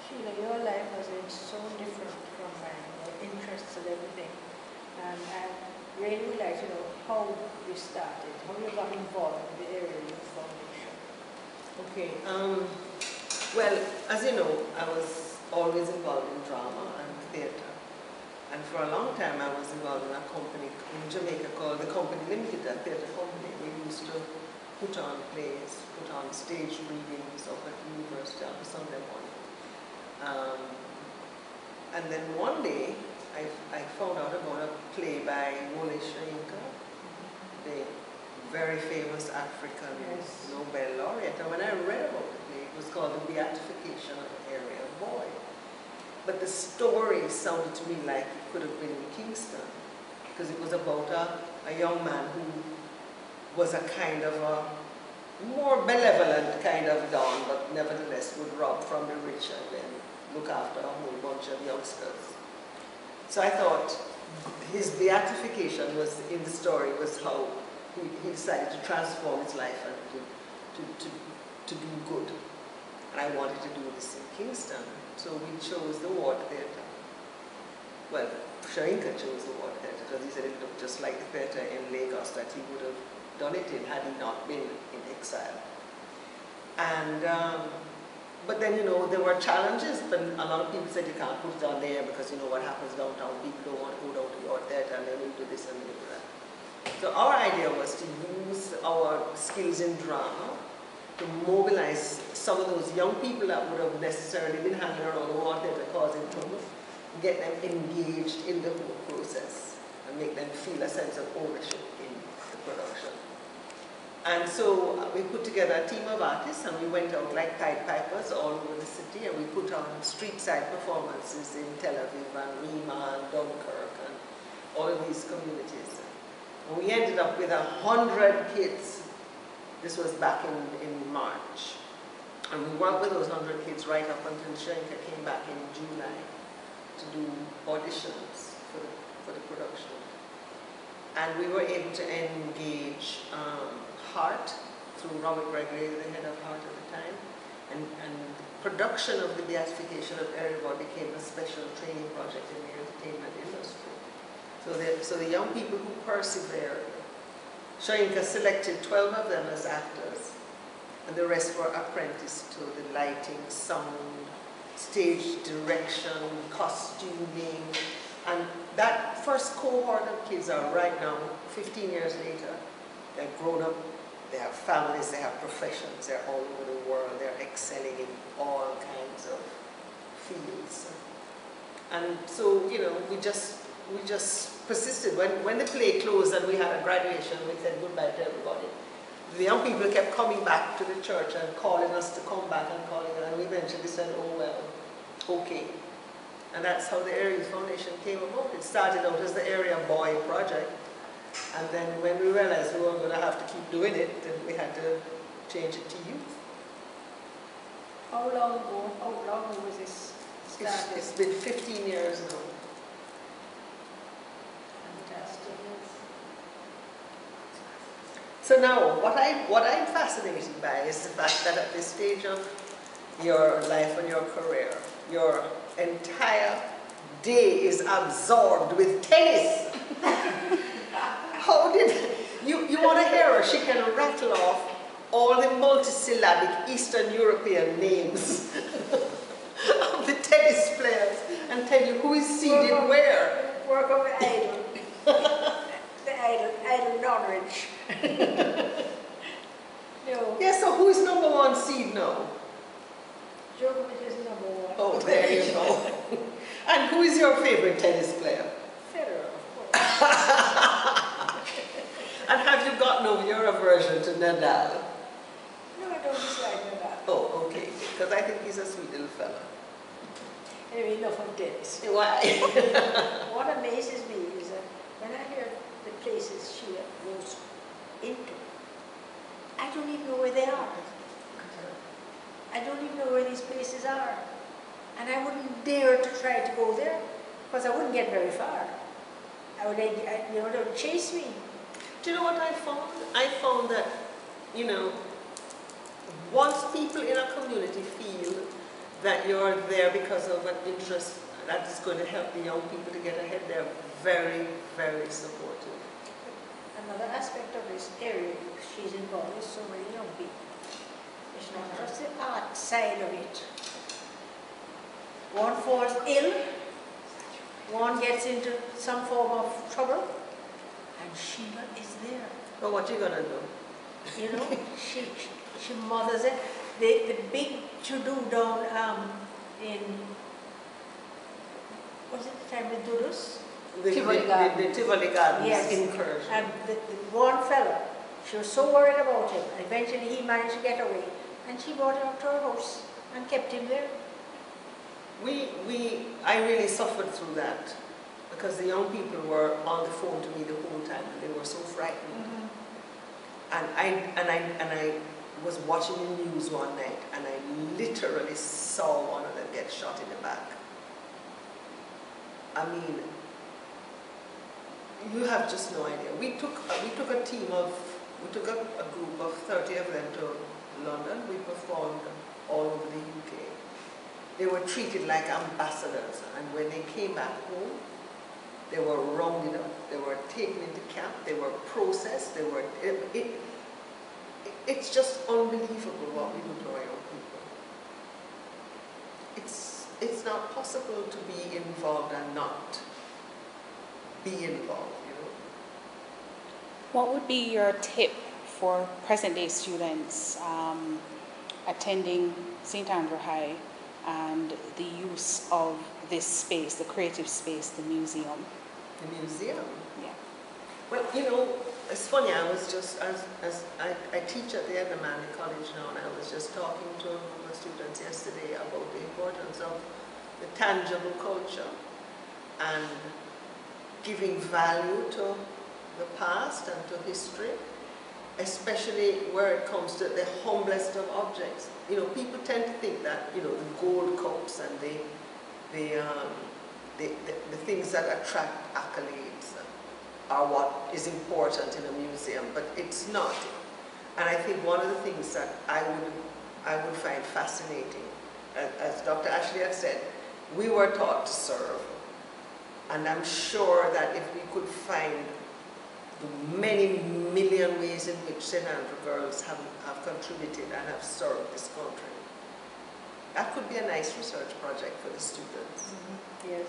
Sheila, your life has been so different from mine, your interests and everything. And I really would like to know how you started, how you got involved in the area youth foundation. Okay. Well, as you know, I was always involved in drama and theatre. And for a long time I was involved in a company in Jamaica called the Company Limited, a theatre company. We used to put on plays, put on stage readings up at the university on a Sunday morning. And then one day I found out about a play by Sheila, the very famous African Nobel laureate. And when I read about the play, it was called The Beatification of an Area Boy. But the story sounded to me like it could have been in Kingston, because it was about a young man who was a kind of a more benevolent kind of don, but nevertheless would rob from the rich and then look after a whole bunch of youngsters. So I thought his beatification was in the story was how he decided to transform his life and to do good. And I wanted to do this in Kingston. So we chose the Ward Theatre. Well, Shainka chose the Ward Theatre because he said it looked just like the theatre in Lagos that he would have done it in had he not been in exile. And but then, you know, there were challenges, but a lot of people said you can't put it on there because you know what happens downtown, people don't want to go down to your theatre and then we do this and we do that. So our idea was to use our skills in drama to mobilize some of those young people that would have necessarily been hanging around the Ward Theatre causing trouble, get them engaged in the whole process and make them feel a sense of ownership in the production. And so we put together a team of artists and we went out like Pied Pipers all over the city and we put on street side performances in Tel Aviv and Rima and Dunkirk and all of these communities. And we ended up with 100 kids. This was back in March. And we worked with those 100 kids right up until Shenka came back in July to do auditions for the production. And we were able to engage Heart through Robert Gregory, the head of Heart at the time, and production of the beatification of everybody became a special training project in the entertainment industry. So the young people who persevered, Shainka selected 12 of them as actors, and the rest were apprenticed to the lighting, sound, stage direction, costuming, and that first cohort of kids are right now, 15 years later, they're grown up, they have families, they have professions, they're all over the world, they're excelling in all kinds of fields. And so, you know, we just persisted. When the play closed and we had a graduation, we said goodbye to everybody. The young people kept coming back to the church and calling us to come back and we eventually said, oh well, okay. And that's how the Area Youth Foundation came about. It started out as the Area Boy project. And then when we realized we weren't going to have to keep doing it, then we had to change it to youth. How long was this started? It's been 15 years now. Fantastic. So now, what I'm fascinated by is the fact that at this stage of your life and your career, your entire day is absorbed with tennis. How did you want to hear her? She can rattle off all the multisyllabic Eastern European names of the tennis players and tell you who is seeded where. Work on the idol. the idol Norwich. No. Yeah, so who is #1 seed now? Djokovic is #1. Oh, there you go. And who is your favorite tennis player? Federer, of course. And have you gotten over your aversion to Nadal? No, I don't dislike Nadal. Oh, okay. Because I think he's a sweet little fella. Anyway, enough of tennis. Why? What amazes me is that when I hear the places she goes into, I don't even know where they are. I don't even know where these places are. And I wouldn't dare to try to go there because I wouldn't get very far. They would chase me. Do you know what I found? I found that, you know, once people in a community feel that you're there because of an interest that is going to help the young people to get ahead. They're very, very supportive. Another aspect of this area she's involved with so many young people. It's not just the art side of it. One falls ill, one gets into some form of trouble, and Sheila is there. But what you gonna do? You know, she mothers it. The big to-do down in, was it the time with Dudus? The Tivoli Gardens Yes. incursion. And the one fellow, she was so worried about him. Eventually he managed to get away. And she brought him up to her house and kept him there. I really suffered through that because the young people were on the phone to me the whole time and they were so frightened. And I was watching the news one night and I literally saw one of them get shot in the back. I mean, you have just no idea. We took a group of 30 of them to London. We performed all over the UK. They were treated like ambassadors, and when they came back home, they were rounded up, they were taken into camp, they were processed, it's just unbelievable what we do to our young people. It's not possible to be involved and not be involved, you know. What would be your tip for present-day students attending St. Andrew High and the use of this space, the creative space, the museum? The museum? Yeah. Well, you know, it's funny, I was just, I teach at the Edinburgh College now, and I was just talking to the students yesterday about the importance of the tangible culture and giving value to the past and to history, especially where it comes to the humblest of objects. You know, people tend to think that, you know, the gold cups and the things that attract accolades are what is important in a museum, but it's not. And I think one of the things that I would find fascinating, as Dr. Ashley had said, we were taught to serve. And I'm sure that if we could find the many million ways in which St. Andrew girls have contributed and have served this country, that could be a nice research project for the students. Yes.